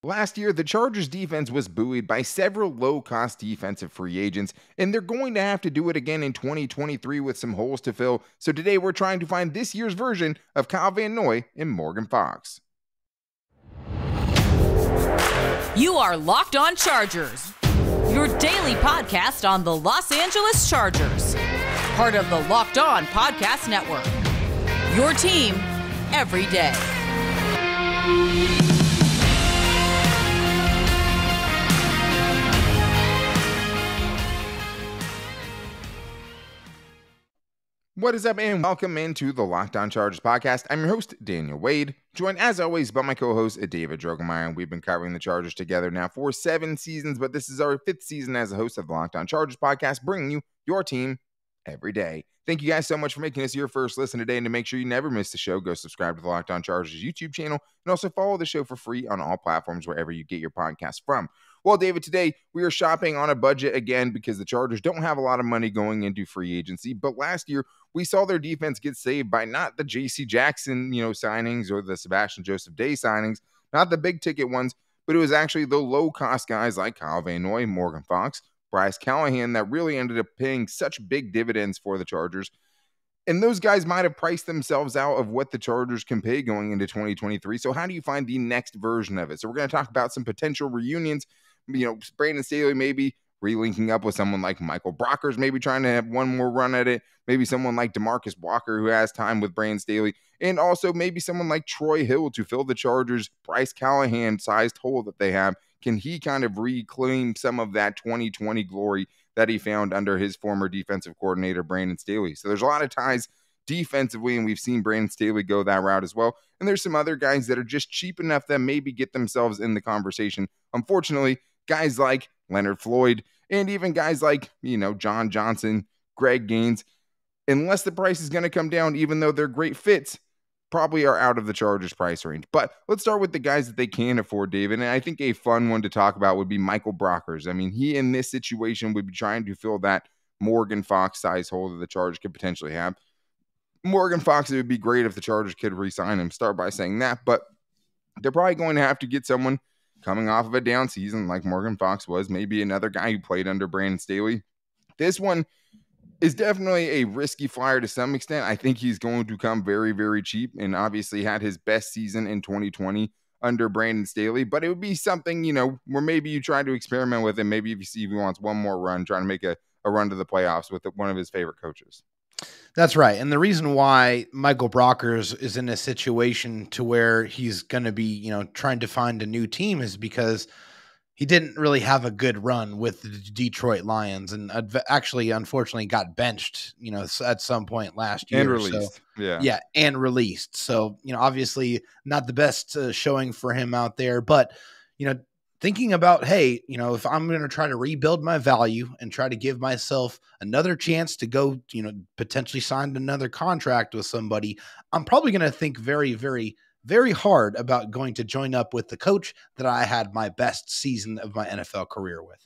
Last year, the Chargers defense was buoyed by several low-cost defensive free agents, and they're going to have to do it again in 2023 with some holes to fill. So today we're trying to find this year's version of Kyle Van Noy and Morgan Fox. You are Locked On Chargers, your daily podcast on the Los Angeles Chargers, part of the Locked On Podcast Network, your team every day. What is up, and welcome into the Locked On Chargers podcast. I'm your host, Daniel Wade, joined as always by my co-host, David Drogemeyer, and we've been covering the Chargers together now for 7 seasons, but this is our 5th season as a host of the Locked On Chargers podcast, bringing you your team every day. Thank you guys so much for making us your first listen today, and to make sure you never miss the show, go subscribe to the Locked On Chargers YouTube channel, and also follow the show for free on all platforms wherever you get your podcasts from. Well, David, today we are shopping on a budget again because the Chargers don't have a lot of money going into free agency, but last year we saw their defense get saved by not the J.C. Jackson, signings or the Sebastian Joseph Day signings, not the big ticket ones, but it was actually the low-cost guys like Kyle Van Noy, Morgan Fox, Bryce Callahan that really ended up paying such big dividends for the Chargers. And those guys might have priced themselves out of what the Chargers can pay going into 2023. So how do you find the next version of it? So we're going to talk about some potential reunions. Brandon Staley maybe relinking up with someone like Michael Brockers, maybe trying to have one more run at it. Maybe someone like DeMarcus Walker who has time with Brandon Staley. And also maybe someone like Troy Hill to fill the Chargers' Bryce Callahan-sized hole that they have. Can he kind of reclaim some of that 2020 glory that he found under his former defensive coordinator, Brandon Staley? So there's a lot of ties defensively, and we've seen Brandon Staley go that route as well. And there's some other guys that are just cheap enough that maybe get themselves in the conversation. Unfortunately, guys like Leonard Floyd and even guys like, John Johnson, Greg Gaines, unless the price is going to come down, even though they're great fits, probably are out of the Chargers price range. But let's start with the guys that they can afford, David. And I think a fun one to talk about would be Michael Brockers. I mean, he in this situation would be trying to fill that Morgan Fox size hole that the Chargers could potentially have. Morgan Fox, it would be great if the Chargers could re-sign him. Start by saying that, but they're probably going to have to get someone coming off of a down season like Morgan Fox was, maybe another guy who played under Brandon Staley. This one is definitely a risky flyer to some extent. I think he's going to come very, very cheap, and obviously had his best season in 2020 under Brandon Staley. But it would be something, where maybe you try to experiment with him. Maybe if you see if he wants one more run, trying to make a run to the playoffs with one of his favorite coaches. That's right. And the reason why Michael Brockers is in a situation to where he's going to be, trying to find a new team is because he didn't really have a good run with the Detroit Lions, and actually, unfortunately, got benched, at some point last year. And released. So, and released. So, obviously not the best showing for him out there, but, thinking about, hey, if I'm going to try to rebuild my value and try to give myself another chance to go, potentially sign another contract with somebody, I'm probably going to think very, very, very hard about going to join up with the coach that I had my best season of my NFL career with.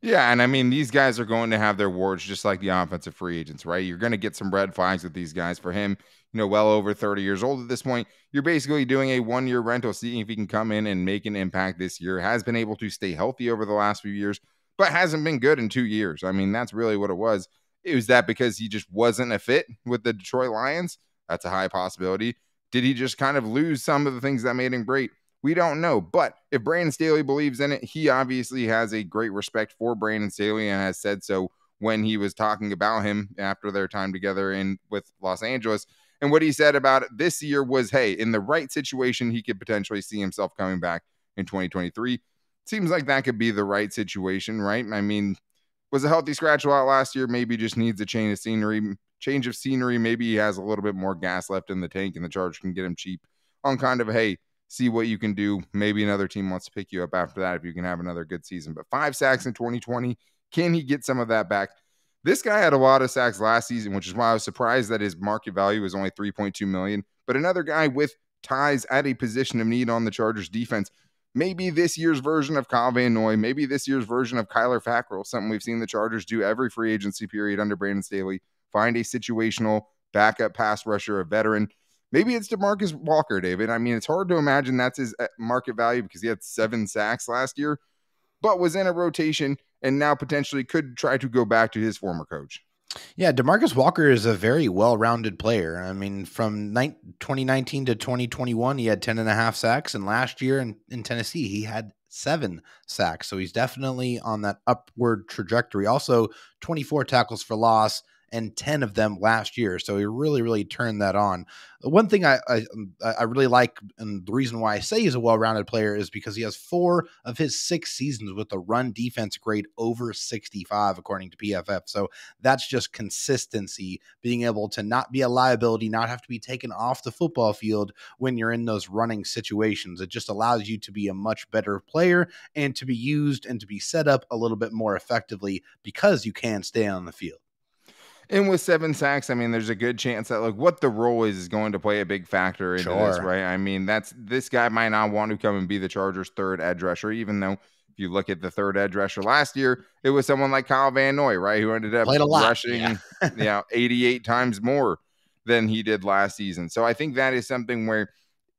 Yeah, and I mean, these guys are going to have their warts just like the offensive free agents, right? You're going to get some red flags with these guys. For him, well over 30 years old at this point, you're basically doing a 1-year rental, seeing if he can come in and make an impact this year. Has been able to stay healthy over the last few years, but hasn't been good in 2 years. I mean, that's really what it was. It was that because he just wasn't a fit with the Detroit Lions? That's a high possibility. Did he just kind of lose some of the things that made him great? We don't know, but if Brandon Staley believes in it, he obviously has a great respect for Brandon Staley and has said so when he was talking about him after their time together with Los Angeles. And what he said about it this year was, hey, in the right situation, he could potentially see himself coming back in 2023. Seems like that could be the right situation, right? I mean, was a healthy scratch out last year, maybe just needs a change of scenery. Maybe he has a little bit more gas left in the tank and the Chargers can get him cheap on kind of, hey, see what you can do. Maybe another team wants to pick you up after that if you can have another good season. But 5 sacks in 2020, can he get some of that back? This guy had a lot of sacks last season, which is why I was surprised that his market value was only $3.2 million. But another guy with ties at a position of need on the Chargers defense. Maybe this year's version of Kyle Van Noy, maybe this year's version of Kyler Fackrell, something we've seen the Chargers do every free agency period under Brandon Staley. Find a situational backup pass rusher, a veteran. Maybe it's DeMarcus Walker, David. I mean, it's hard to imagine that's his market value because he had 7 sacks last year, but was in a rotation and now potentially could try to go back to his former coach. Yeah, DeMarcus Walker is a very well-rounded player. I mean, from 2019 to 2021, he had 10.5 sacks, and last year in Tennessee, he had 7 sacks. So he's definitely on that upward trajectory. Also, 24 tackles for loss, and 10 of them last year. So he really, really turned that on. One thing I really like, and the reason why I say he's a well-rounded player is because he has 4 of his 6 seasons with a run defense grade over 65, according to PFF. So that's just consistency, being able to not be a liability, not have to be taken off the football field when you're in those running situations. It just allows you to be a much better player and to be used and to be set up a little bit more effectively because you can stay on the field. And with 7 sacks, I mean, there's a good chance that like what the role is going to play a big factor into this, right? I mean, this guy might not want to come and be the Chargers' third edge rusher, even though if you look at the third edge rusher last year, it was someone like Kyle Van Noy, right? Who ended up rushing 88 times more than he did last season. So I think that is something where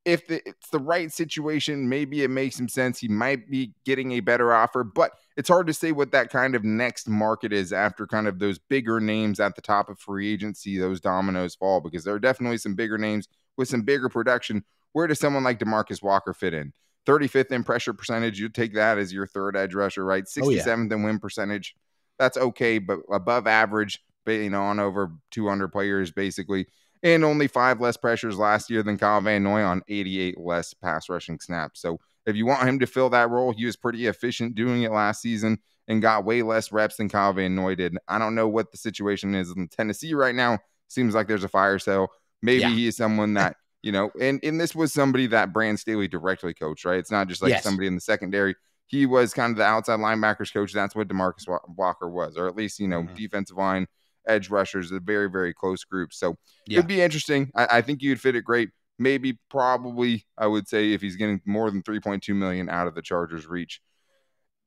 if it's the right situation, maybe it makes some sense. He might be getting a better offer, but it's hard to say what that kind of next market is after kind of those bigger names at the top of free agency, those dominoes fall, because there are definitely some bigger names with some bigger production. Where does someone like DeMarcus Walker fit in? 35th in pressure percentage, you take that as your third edge rusher, right? 67th in win percentage. That's okay, but above average, on over 200 players, basically. And only 5 less pressures last year than Kyle Van Noy on 88 less pass rushing snaps. So if you want him to fill that role, he was pretty efficient doing it last season and got way less reps than Kyle Van Noy did. I don't know what the situation is in Tennessee right now. Seems like there's a fire sale. Maybe he is someone that, and this was somebody that Brandon Staley directly coached, right? It's not just like somebody in the secondary. He was kind of the outside linebackers coach. That's what DeMarcus Walker was, or at least, defensive line, edge rushers, a very, very close group. So it'd be interesting. I think you'd fit it great. Maybe, probably, I would say if he's getting more than $3.2 million out of the Chargers' reach.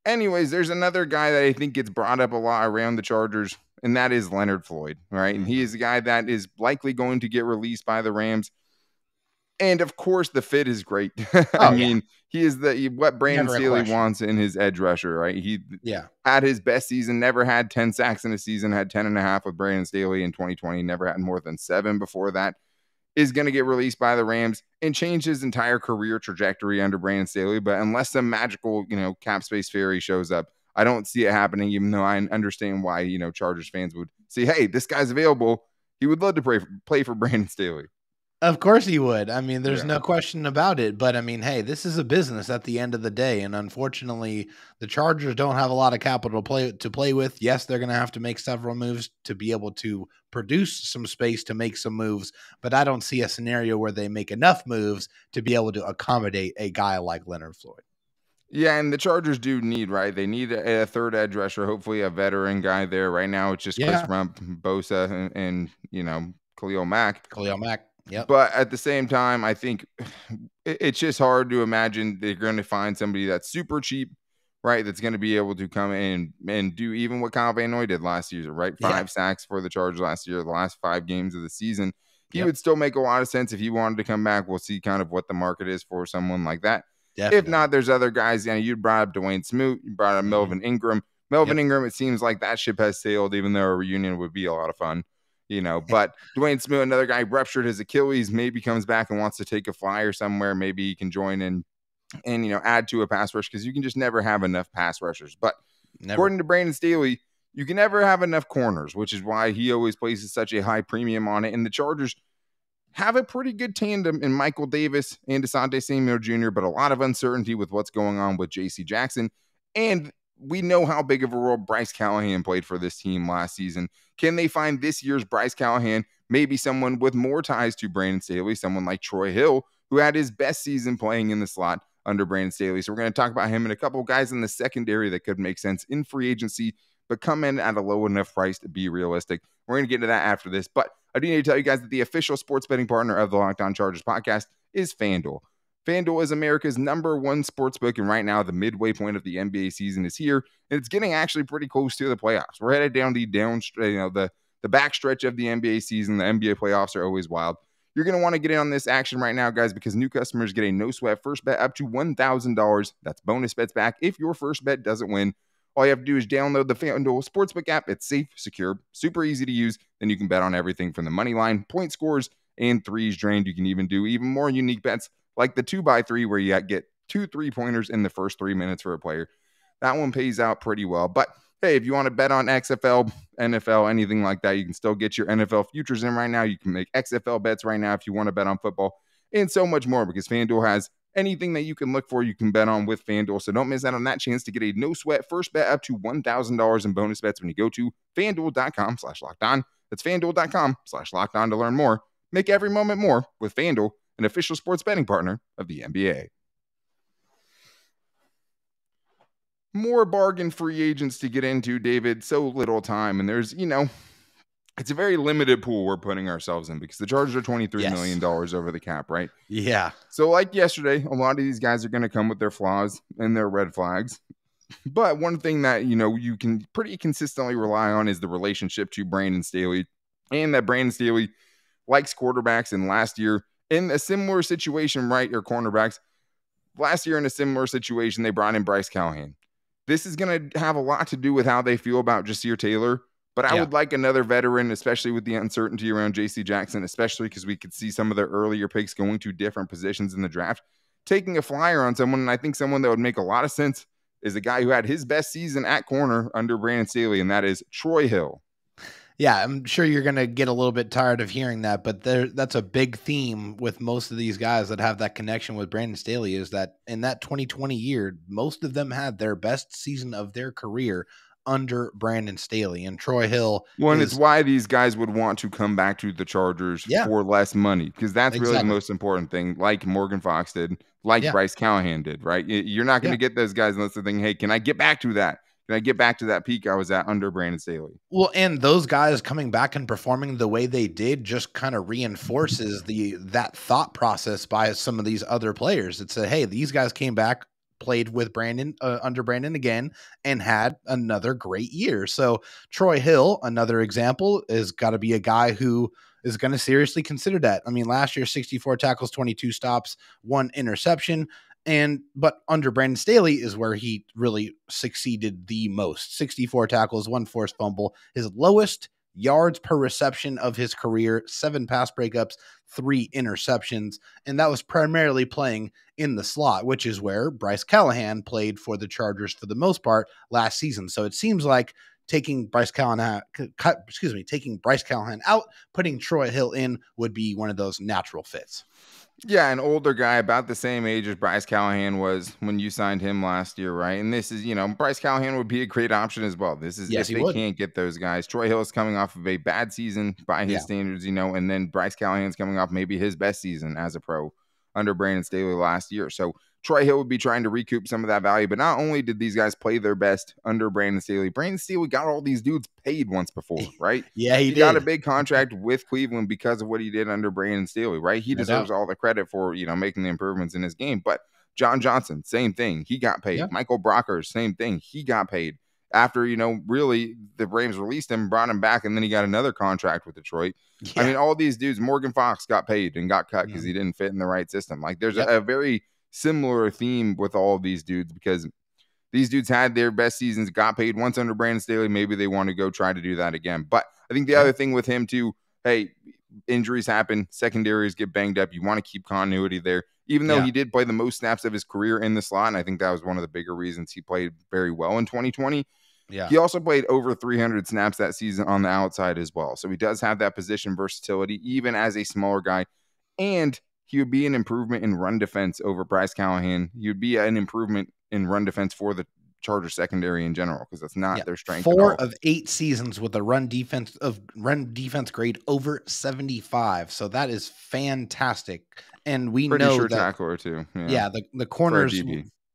Anyways, there's another guy that I think gets brought up a lot around the Chargers, and that is Leonard Floyd, right? And he is a guy that is likely going to get released by the Rams. And of course, the fit is great. I mean, he is what Brandon Staley wants in his edge rusher, right? He had his best season, never had 10 sacks in a season, had 10.5 with Brandon Staley in 2020, never had more than 7 before that. Is going to get released by the Rams and change his entire career trajectory under Brandon Staley. But unless some magical, cap space fairy shows up, I don't see it happening, even though I understand why, Chargers fans would say, hey, this guy's available. He would love to play for Brandon Staley. Of course he would. I mean, there's no question about it. But I mean, hey, this is a business at the end of the day. And unfortunately, the Chargers don't have a lot of capital to play with. Yes, they're going to have to make several moves to be able to produce some space to make some moves. But I don't see a scenario where they make enough moves to be able to accommodate a guy like Leonard Floyd. Yeah, and the Chargers do need, right? They need a third edge rusher, hopefully a veteran guy there. Right now, it's just Chris Rump, Bosa, and Khalil Mack. Yep. But at the same time, I think it's just hard to imagine they're going to find somebody that's super cheap, right? That's going to be able to come in and do even what Kyle Van Noy did last year, right? 5 sacks for the Chargers last year, the last 5 games of the season. He would still make a lot of sense if he wanted to come back. We'll see kind of what the market is for someone like that. Definitely. If not, there's other guys. You brought up Dwayne Smoot. You brought up Melvin Ingram. Melvin Ingram, it seems like that ship has sailed, even though a reunion would be a lot of fun. But Dwayne Smoot, another guy, ruptured his Achilles, maybe comes back and wants to take a flyer somewhere. Maybe he can join in and, add to a pass rush, because you can just never have enough pass rushers. But according to Brandon Staley, you can never have enough corners, which is why he always places such a high premium on it. And the Chargers have a pretty good tandem in Michael Davis and Asante Samuel Jr., but a lot of uncertainty with what's going on with J.C. Jackson. And we know how big of a role Bryce Callahan played for this team last season. Can they find this year's Bryce Callahan, maybe someone with more ties to Brandon Staley, someone like Troy Hill, who had his best season playing in the slot under Brandon Staley? So we're going to talk about him and a couple of guys in the secondary that could make sense in free agency, but come in at a low enough price to be realistic. We're going to get into that after this, but I do need to tell you guys that the official sports betting partner of the Locked On Chargers podcast is FanDuel. FanDuel is America's #1 sportsbook, and right now the midway point of the NBA season is here, and it's getting actually pretty close to the playoffs. We're headed down the back stretch of the NBA season. The NBA playoffs are always wild. You're going to want to get in on this action right now, guys, because new customers get a no-sweat first bet up to $1,000. That's bonus bets back if your first bet doesn't win. All you have to do is download the FanDuel Sportsbook app. It's safe, secure, super easy to use. Then you can bet on everything from the money line, point scores, and threes drained. You can even do even more unique bets like the 2x3 where you get 2 3-pointers in the first 3 minutes for a player. That one pays out pretty well. But hey, if you want to bet on XFL, NFL, anything like that, you can still get your NFL futures in right now. You can make XFL bets right now if you want to bet on football and so much more, because FanDuel has anything that you can look for, you can bet on with FanDuel. So don't miss out on that chance to get a no-sweat first bet up to $1,000 in bonus bets when you go to FanDuel.com/lockedon. That's FanDuel.com/lockedon to learn more. Make every moment more with FanDuel, an official sports betting partner of the NBA. More bargain free agents to get into, David. So little time. And there's, it's a very limited pool we're putting ourselves in because the Chargers are $23 million over the cap, right? Yeah. So like yesterday, a lot of these guys are going to come with their flaws and their red flags. But one thing that, you can pretty consistently rely on is the relationship to Brandon Staley, and that Brandon Staley likes quarterbacks. And last year in a similar situation, right? Or cornerbacks. Last year in a similar situation, they brought in Bryce Callahan. This is going to have a lot to do with how they feel about Jasir Taylor. But I would like another veteran, especially with the uncertainty around J.C. Jackson, especially because we could see some of the earlier picks going to different positions in the draft, taking a flyer on someone. And I think someone that would make a lot of sense is a guy who had his best season at corner under Brandon Staley, and that is Troy Hill. Yeah, I'm sure you're going to get a little bit tired of hearing that, but that's a big theme with most of these guys that have that connection with Brandon Staley, is that in that 2020 year, most of them had their best season of their career under Brandon Staley. And Troy Hill. Well, it's why these guys would want to come back to the Chargers for less money, because that's really the most important thing, like Morgan Fox did, like Bryce Callahan did, right? You're not going to get those guys unless they're thinking, hey, can I get back to that? Can I get back to that peak I was at under Brandon Staley? Well, and those guys coming back and performing the way they did just kind of reinforces that thought process by some of these other players. It said, hey, these guys came back, played with Brandon under Brandon again, and had another great year. So Troy Hill, another example, is got to be a guy who is going to seriously consider that. I mean, last year, 64 tackles, 22 stops, 1 interception. But under Brandon Staley is where he really succeeded the most. 64 tackles, 1 forced fumble, his lowest yards per reception of his career, 7 pass breakups, 3 interceptions. And that was primarily playing in the slot, which is where Bryce Callahan played for the Chargers for the most part last season. So it seems like taking Bryce Callahan out, putting Troy Hill in would be one of those natural fits. Yeah, an older guy about the same age as Bryce Callahan was when you signed him last year, right? And this is, Bryce Callahan would be a great option as well. This is if they can't get those guys. Troy Hill is coming off of a bad season by his standards, and then Bryce Callahan's coming off maybe his best season as a pro under Brandon Staley last year. So Troy Hill would be trying to recoup some of that value. But not only did these guys play their best under Brandon Staley got all these dudes paid once before, right? Yeah, he got a big contract with Cleveland because of what he did under Brandon Staley, right? He deserves all the credit for, making the improvements in his game. But John Johnson, same thing. He got paid. Michael Brockers, same thing. He got paid. After, really the Rams released him, brought him back, and then he got another contract with Detroit. Yeah. I mean, all these dudes, Morgan Fox got paid and got cut because he didn't fit in the right system. Like, there's a very similar theme with all of these dudes, because these dudes had their best seasons, got paid once under Brandon Staley. Maybe they want to go try to do that again. But I think the other thing with him too, hey, injuries happen, secondaries get banged up. You want to keep continuity there, even though he did play the most snaps of his career in the slot. And I think that was one of the bigger reasons he played very well in 2020. Yeah. He also played over 300 snaps that season on the outside as well. So he does have that position versatility, even as a smaller guy. And he would be an improvement in run defense over Bryce Callahan. He would be an improvement in run defense for the Chargers secondary in general, because that's not their strength. 4 of 8 seasons with a run defense grade over 75. So that is fantastic. And we know that tackler too. The corners,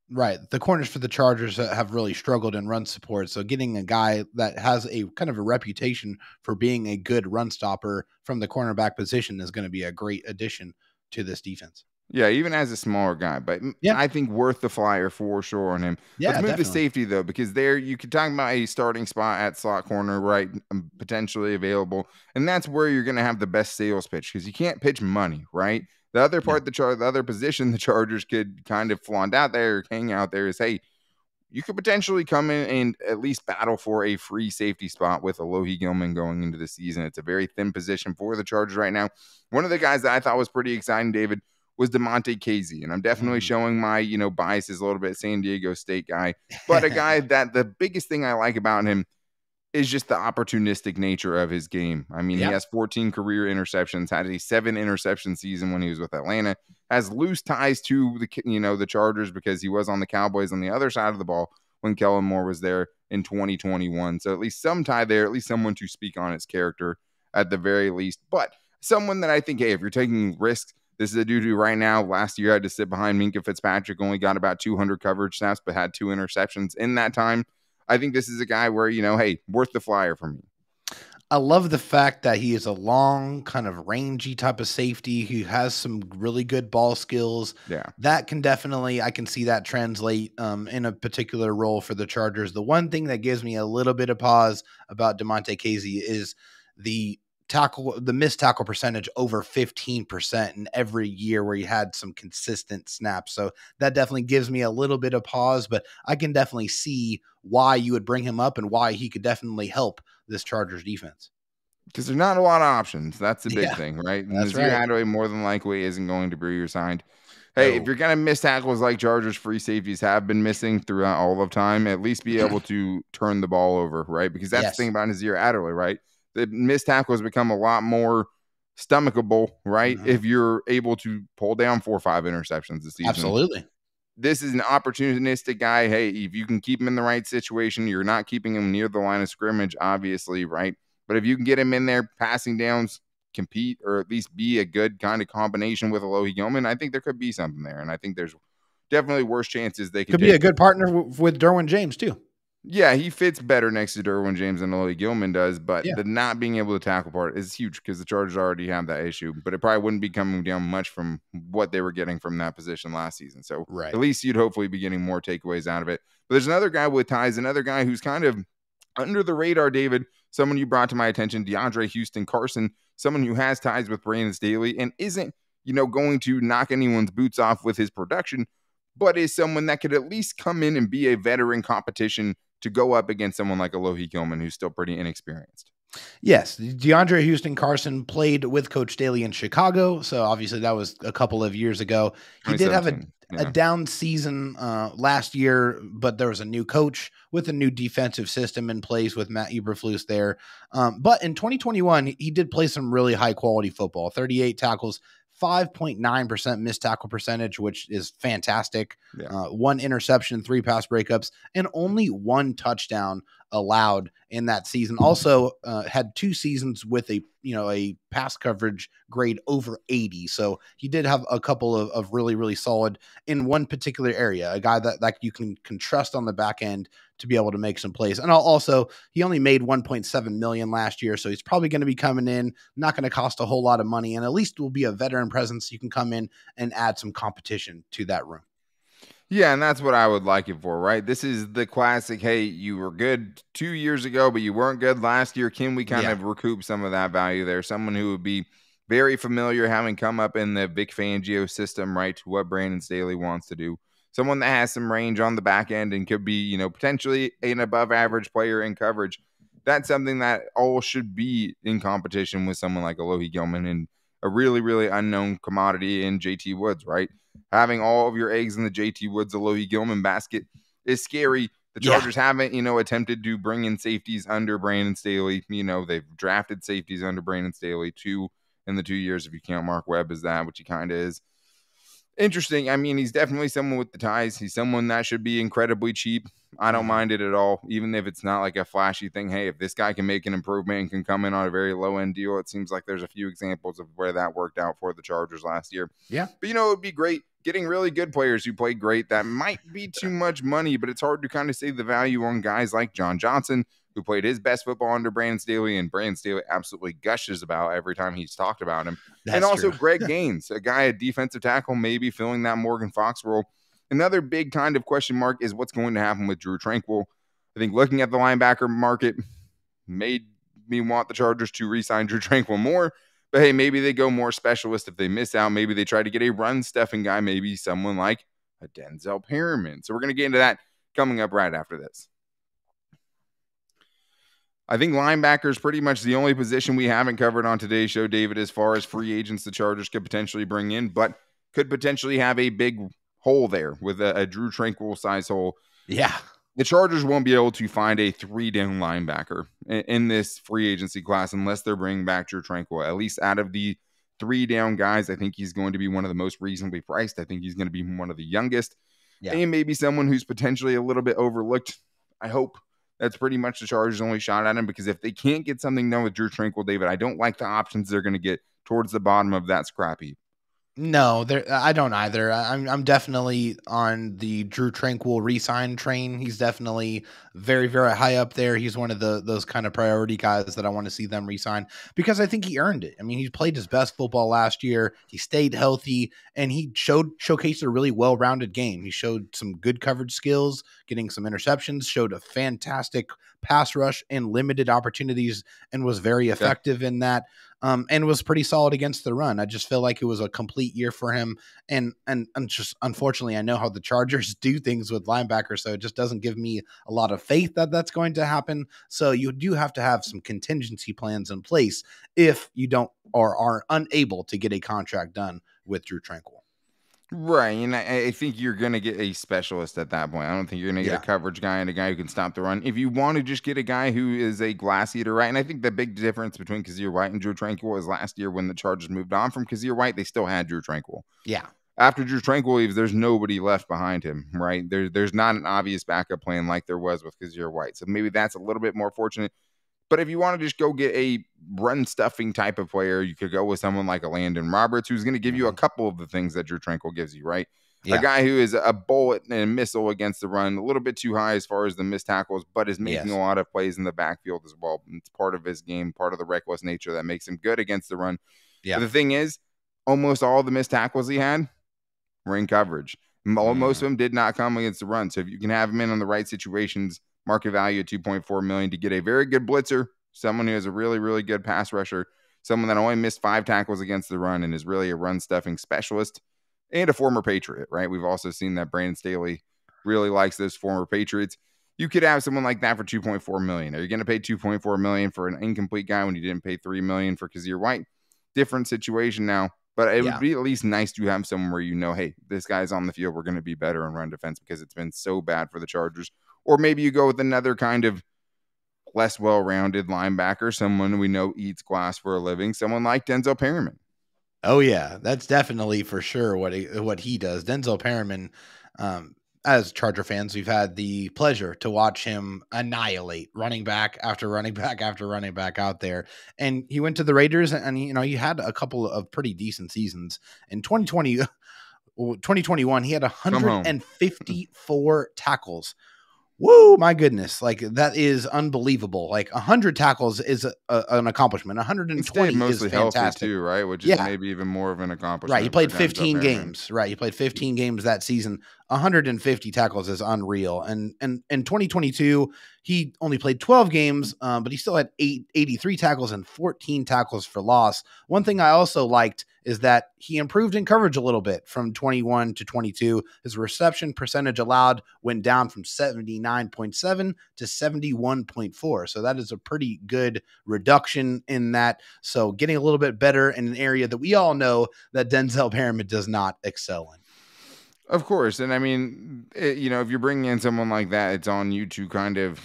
right? The corners for the Chargers have really struggled in run support. So getting a guy that has a kind of a reputation for being a good run stopper from the cornerback position is going to be a great addition to this defense. Yeah, even as a smaller guy, but Yeah. I think worth the flyer for sure on him. Yeah, Let's move to definitely. safety though, because there you could talk about a starting spot at slot corner, right? Potentially available, and that's where you're going to have the best sales pitch because you can't pitch money, right? The other Yeah. part, the other position the Chargers could kind of flaunt out there, or hang out there is, hey, you could potentially come in and at least battle for a free safety spot with Alohi Gilman going into the season. It's a very thin position for the Chargers right now. One of the guys that I thought was pretty exciting, David, was DeMonte Casey. And I'm definitely showing my, biases a little bit, San Diego State guy. But a guy that the biggest thing I like about him is just the opportunistic nature of his game. I mean, he has 14 career interceptions, had a 7 interception season when he was with Atlanta, has loose ties to the Chargers because he was on the Cowboys on the other side of the ball when Kellen Moore was there in 2021. So at least some tie there, at least someone to speak on his character at the very least. But someone that I think, hey, if you're taking risks, this is a dude who right now, last year had to sit behind Minkah Fitzpatrick, only got about 200 coverage snaps, but had 2 interceptions in that time. I think this is a guy where, hey, worth the flyer for me. I love the fact that he is a long, kind of rangy type of safety who has some really good ball skills. Yeah. That can definitely, I can see that translate in a particular role for the Chargers. The one thing that gives me a little bit of pause about DeMonte Casey is the missed tackle percentage over 15% in every year where he had some consistent snaps. So that definitely gives me a little bit of pause, but I can definitely see why you would bring him up and why he could definitely help this Chargers defense. Because there's not a lot of options. That's the big thing, right? And That's Nazir right. Adway more than likely isn't going to be resigned. Hey, if you're going to miss tackles like Chargers free safeties have been missing throughout all of time, at least be able to turn the ball over, right? Because that's the thing about Nazir Adway, right? The missed tackles become a lot more stomachable, right? If you're able to pull down 4 or 5 interceptions this season. Absolutely. This is an opportunistic guy. Hey, if you can keep him in the right situation, you're not keeping him near the line of scrimmage, obviously, right? But if you can get him in there, passing downs, compete, or at least be a good kind of combination with Alohi Gilman, I think there could be something there. And I think there's definitely worse chances they could be a good partner with Derwin James too. Yeah, he fits better next to Derwin James than Alohi Gilman does, but the not being able to tackle part is huge because the Chargers already have that issue, but it probably wouldn't be coming down much from what they were getting from that position last season. So at least you'd hopefully be getting more takeaways out of it. But there's another guy with ties, another guy who's kind of under the radar, David, someone you brought to my attention, DeAndre Houston Carson, someone who has ties with Brandon Staley and isn't, going to knock anyone's boots off with his production, but is someone that could at least come in and be a veteran competition to go up against someone like Alohi Gilman, who's still pretty inexperienced. Yes, DeAndre Houston Carson played with Coach Staley in Chicago, so obviously that was a couple of years ago. He did have a down season last year, but there was a new coach with a new defensive system in place with Matt Eberflus there. But in 2021, he did play some really high-quality football, 38 tackles, 5.9% missed tackle percentage, which is fantastic. 1 interception, 3 pass breakups, and only 1 touchdown allowed in that season. Also had 2 seasons with a pass coverage grade over 80. So he did have a couple of really, really solid in one particular area, a guy that you can trust on the back end to be able to make some plays. And also he only made $1.7 million last year. So he's probably going to be coming in, not going to cost a whole lot of money. And at least will be a veteran presence. You can come in and add some competition to that room. Yeah, and that's what I would like it for, right? This is the classic, hey, you were good 2 years ago, but you weren't good last year. Can we kind of recoup some of that value there? Someone who would be very familiar, having come up in the Vic Fangio system, right, to what Brandon Staley wants to do. Someone that has some range on the back end and could be, potentially an above-average player in coverage. That's something that all should be in competition with someone like Alohi Gilman and a really, really unknown commodity in JT Woods, right? Having all of your eggs in the JT Woods, Alohi Gilman basket is scary. The Chargers haven't, attempted to bring in safeties under Brandon Staley. They've drafted safeties under Brandon Staley 2 in the 2 years, if you count Mark Webb as that, which he kind of is. Interesting. I mean, he's definitely someone with the ties. He's someone that should be incredibly cheap. I don't mind it at all, even if it's not like a flashy thing. Hey, if this guy can make an improvement and can come in on a very low-end deal, it seems like there's a few examples of where that worked out for the Chargers last year. Yeah. But, it would be great getting really good players who play great. That might be too much money, but it's hard to kind of say the value on guys like John Johnson, who played his best football under Brandon Staley, and Brandon Staley absolutely gushes about every time he's talked about him. And also Greg Gaines, a guy at defensive tackle, maybe filling that Morgan Fox role. Another big kind of question mark is what's going to happen with Drew Tranquill. I think looking at the linebacker market made me want the Chargers to re-sign Drew Tranquill more. But hey, maybe they go more specialist if they miss out. Maybe they try to get a run-stuffing guy, maybe someone like a Denzel Perryman. So we're going to get into that coming up right after this. I think linebacker is pretty much the only position we haven't covered on today's show, David, as far as free agents the Chargers could potentially bring in, but could potentially have a big hole there with a Drew Tranquill size hole. Yeah. The Chargers won't be able to find a 3-down linebacker in this free agency class unless they're bringing back Drew Tranquill. At least out of the 3-down guys, I think he's going to be one of the most reasonably priced. I think he's going to be one of the youngest. Yeah. And maybe someone who's potentially a little bit overlooked. I hope that's pretty much the Chargers' only shot at him, because if they can't get something done with Drew Tranquill, David, I don't like the options they're going to get towards the bottom of that scrap heap. No, I don't either. I'm definitely on the Drew Tranquill re-sign train. He's definitely very, very high up there. He's one of those kind of priority guys that I want to see them re-sign, because I think he earned it. I mean, he played his best football last year. He stayed healthy, and he showcased a really well-rounded game. He showed some good coverage skills, getting some interceptions, showed a fantastic pass rush and limited opportunities, and was very effective in that. And was pretty solid against the run. I just feel like it was a complete year for him. And just unfortunately, I know how the Chargers do things with linebackers, so it just doesn't give me a lot of faith that that's going to happen. So you do have to have some contingency plans in place if you don't or are unable to get a contract done with Drew Tranquill. Right, and I think you're going to get a specialist at that point. I don't think you're going to get a coverage guy and a guy who can stop the run. If you want to just get a guy who is a glass eater, right? And I think the big difference between Kazir White and Drew Tranquill was last year when the Chargers moved on from Kazir White, they still had Drew Tranquill. Yeah. After Drew Tranquill leaves, there's nobody left behind him, right? There's not an obvious backup plan like there was with Kazir White. So maybe that's a little bit more fortunate. But if you want to just go get a run-stuffing type of player, you could go with someone like a Landon Roberts, who's going to give you a couple of the things that Drew Tranquill gives you, right? Yeah. A guy who is a bullet and a missile against the run, a little bit too high as far as the missed tackles, but is making a lot of plays in the backfield as well. It's part of his game, part of the reckless nature that makes him good against the run. Yeah. But the thing is, almost all the missed tackles he had were in coverage. Most of them did not come against the run. So if you can have him in on the right situations, market value at $2.4 million to get a very good blitzer, someone who is a really, really good pass rusher, someone that only missed 5 tackles against the run and is really a run-stuffing specialist, and a former Patriot, right? We've also seen that Brandon Staley really likes those former Patriots. You could have someone like that for $2.4 million. Are you going to pay $2.4 million for an incomplete guy when you didn't pay $3 million for Kazir White? Different situation now, but it would be at least nice to have someone where you know, hey, this guy's on the field, we're going to be better in run defense because it's been so bad for the Chargers. Or maybe you go with another kind of less well-rounded linebacker, someone we know eats glass for a living, someone like Denzel Perryman. Oh yeah, that's definitely for sure what he does. Denzel Perryman, as Charger fans, we've had the pleasure to watch him annihilate running back after running back after running back out there. And he went to the Raiders, and he had a couple of pretty decent seasons. In 2021, he had 154 tackles. Whoa, my goodness. Like, that is unbelievable. Like, 100 tackles is an accomplishment. 120 is fantastic too, right? Which is maybe even more of an accomplishment. Right. He played 15 games. Right. He played 15 games that season. 150 tackles is unreal. And in 2022, he only played 12 games, but he still had 83 tackles and 14 tackles for loss. One thing I also liked is that he improved in coverage a little bit from 21 to 22. His reception percentage allowed went down from 79.7 to 71.4. So that is a pretty good reduction in that. So getting a little bit better in an area that we all know that Denzel Perryman does not excel in. Of course. And I mean, if you're bringing in someone like that, it's on you to kind of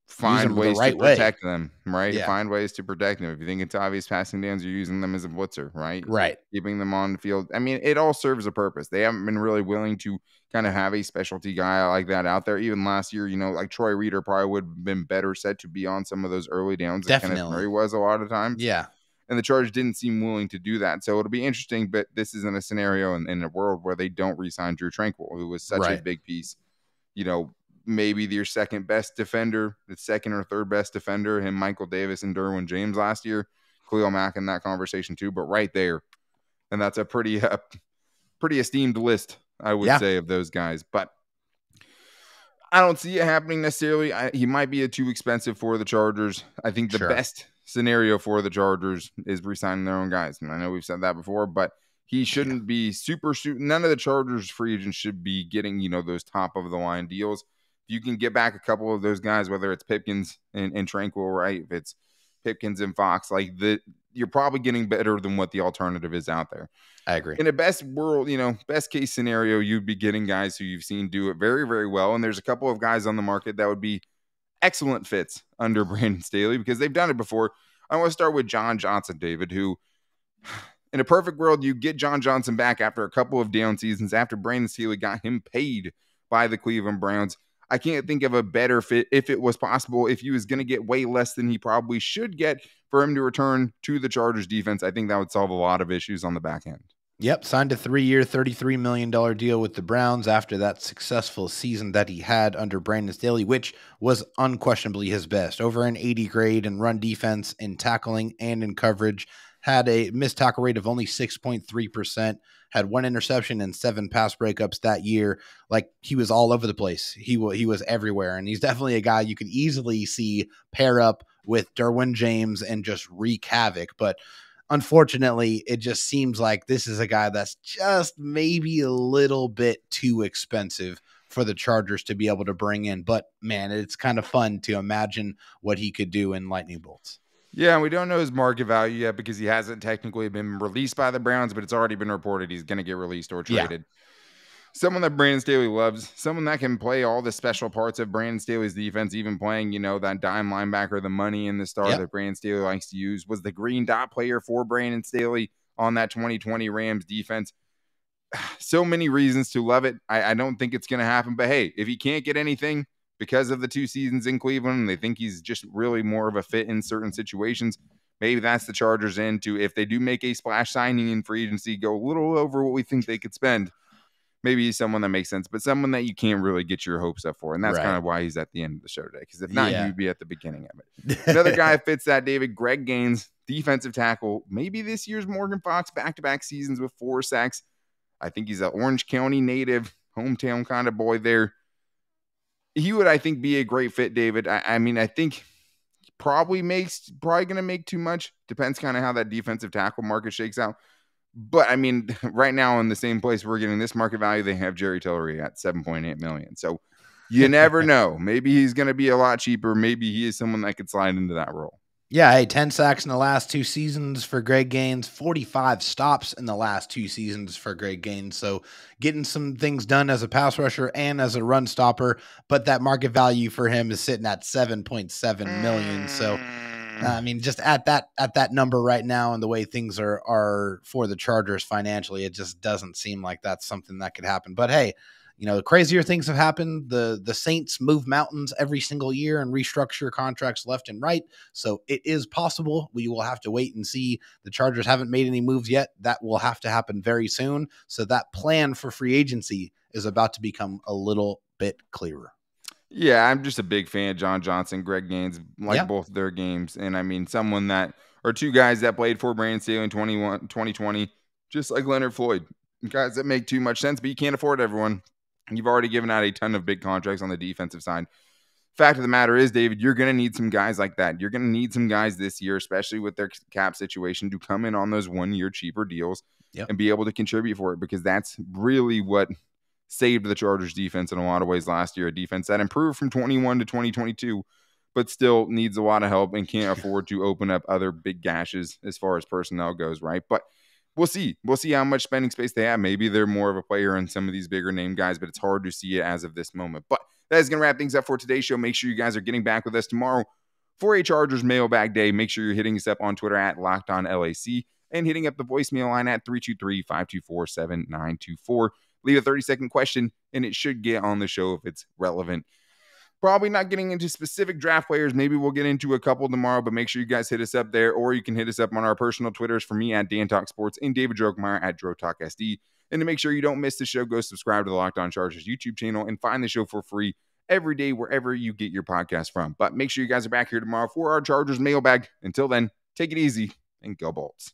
find ways to protect them, right? Yeah. Find ways to protect them. If you think it's obvious passing downs, you're using them as a blitzer, right? Right. Keeping them on the field. I mean, it all serves a purpose. They haven't been really willing to kind of have a specialty guy like that out there. Even last year, like Troy Reader probably would have been better set to be on some of those early downs. Definitely. Kenneth Murray was a lot of times. Yeah. And the Chargers didn't seem willing to do that. So it'll be interesting, but this isn't a scenario in a world where they don't re-sign Drew Tranquill, who was such a big piece, maybe your second best defender, the second or third best defender, him, Michael Davis, and Derwin James last year. Khalil Mack in that conversation too, but right there. And that's a pretty esteemed list, I would say, of those guys. But I don't see it happening necessarily. He might be too expensive for the Chargers. I think the best scenario for the Chargers is re-signing their own guys. And I know we've said that before, but he shouldn't be none of the Chargers free agents should be getting, those top of the line deals. If you can get back a couple of those guys, whether it's Pipkins and Tranquil, right? If it's Pipkins and Fox, you're probably getting better than what the alternative is out there. I agree. In a best case scenario, you'd be getting guys who you've seen do it very, very well. And there's a couple of guys on the market that would be excellent fits under Brandon Staley because they've done it before. I want to start with John Johnson, David, who in a perfect world, you get John Johnson back after a couple of down seasons after Brandon Staley got him paid by the Cleveland Browns. I can't think of a better fit if it was possible. If he was going to get way less than he probably should get for him to return to the Chargers defense, I think that would solve a lot of issues on the back end. Yep, signed a 3-year, $33 million deal with the Browns after that successful season that he had under Brandon Staley, which was unquestionably his best. Over an 80 grade in run defense, in tackling, and in coverage. Had a missed tackle rate of only 6.3%, had 1 interception and 7 pass breakups that year. He was all over the place. He was everywhere, and he's definitely a guy you could easily see pair up with Derwin James and just wreak havoc. But unfortunately, it just seems like this is a guy that's just maybe a little bit too expensive for the Chargers to be able to bring in. But, man, it's kind of fun to imagine what he could do in lightning bolts. Yeah, we don't know his market value yet because he hasn't technically been released by the Browns, but it's already been reported he's going to get released or traded. Someone that Brandon Staley loves, someone that can play all the special parts of Brandon Staley's defense, even playing, that dime linebacker, the money and the star that Brandon Staley likes to use, was the green dot player for Brandon Staley on that 2020 Rams defense. So many reasons to love it. I don't think it's going to happen, but hey, if he can't get anything because of the 2 seasons in Cleveland, and they think he's just really more of a fit in certain situations, maybe that's the Chargers into, if they do make a splash signing in free agency, go a little over what we think they could spend. Maybe he's someone that makes sense, but someone that you can't really get your hopes up for. And that's kind of why he's at the end of the show today. Because if not, you'd be at the beginning of it. Another guy fits that, David, Greg Gaines, defensive tackle. Maybe this year's Morgan Fox, back-to-back seasons with 4 sacks. I think he's an Orange County native, hometown kind of boy there. He would, I think, be a great fit, David. I mean, I think probably going to make too much. Depends kind of how that defensive tackle market shakes out. But I mean, right now in the same place we're getting this market value, they have Jerry Tillery at $7.8 million. So you never know. Maybe he's going to be a lot cheaper. Maybe he is someone that could slide into that role. Yeah, hey, 10 sacks in the last 2 seasons for Greg Gaines, 45 stops in the last 2 seasons for Greg Gaines. So getting some things done as a pass rusher and as a run stopper, but that market value for him is sitting at $7.7 million. So I mean, just at that number right now and the way things are for the Chargers financially, it just doesn't seem like that's something that could happen. But hey, the crazier things have happened. The Saints move mountains every single year and restructure contracts left and right. So it is possible. We will have to wait and see. The Chargers haven't made any moves yet. That will have to happen very soon. So that plan for free agency is about to become a little bit clearer. Yeah, I'm just a big fan of John Johnson, Greg Gaines, both of their games. And I mean, someone that are 2 guys that played for Brandon Staley in 2020, just like Leonard Floyd. Guys that make too much sense, but you can't afford everyone. You've already given out a ton of big contracts on the defensive side. Fact of the matter is, David, you're going to need some guys like that. You're going to need some guys this year, especially with their cap situation, to come in on those 1-year cheaper deals and be able to contribute for it, because that's really what saved the Chargers defense in a lot of ways last year. A defense that improved from 21 to 2022, but still needs a lot of help and can't afford to open up other big gashes as far as personnel goes, right? But we'll see. We'll see how much spending space they have. Maybe they're more of a player in some of these bigger name guys, but it's hard to see it as of this moment. But that is going to wrap things up for today's show. Make sure you guys are getting back with us tomorrow for a Chargers mailbag day. Make sure you're hitting us up on Twitter at LockedOnLAC and hitting up the voicemail line at 323-524-7924. Leave a 30-second question, and it should get on the show if it's relevant. Probably not getting into specific draft players. Maybe we'll get into a couple tomorrow, but make sure you guys hit us up there, or you can hit us up on our personal Twitters for me at Dan Talk Sports and David Drogemeyer at DroTalkSD. And to make sure you don't miss the show, go subscribe to the Locked On Chargers YouTube channel and find the show for free every day wherever you get your podcast from. But make sure you guys are back here tomorrow for our Chargers mailbag. Until then, take it easy and go Bolts.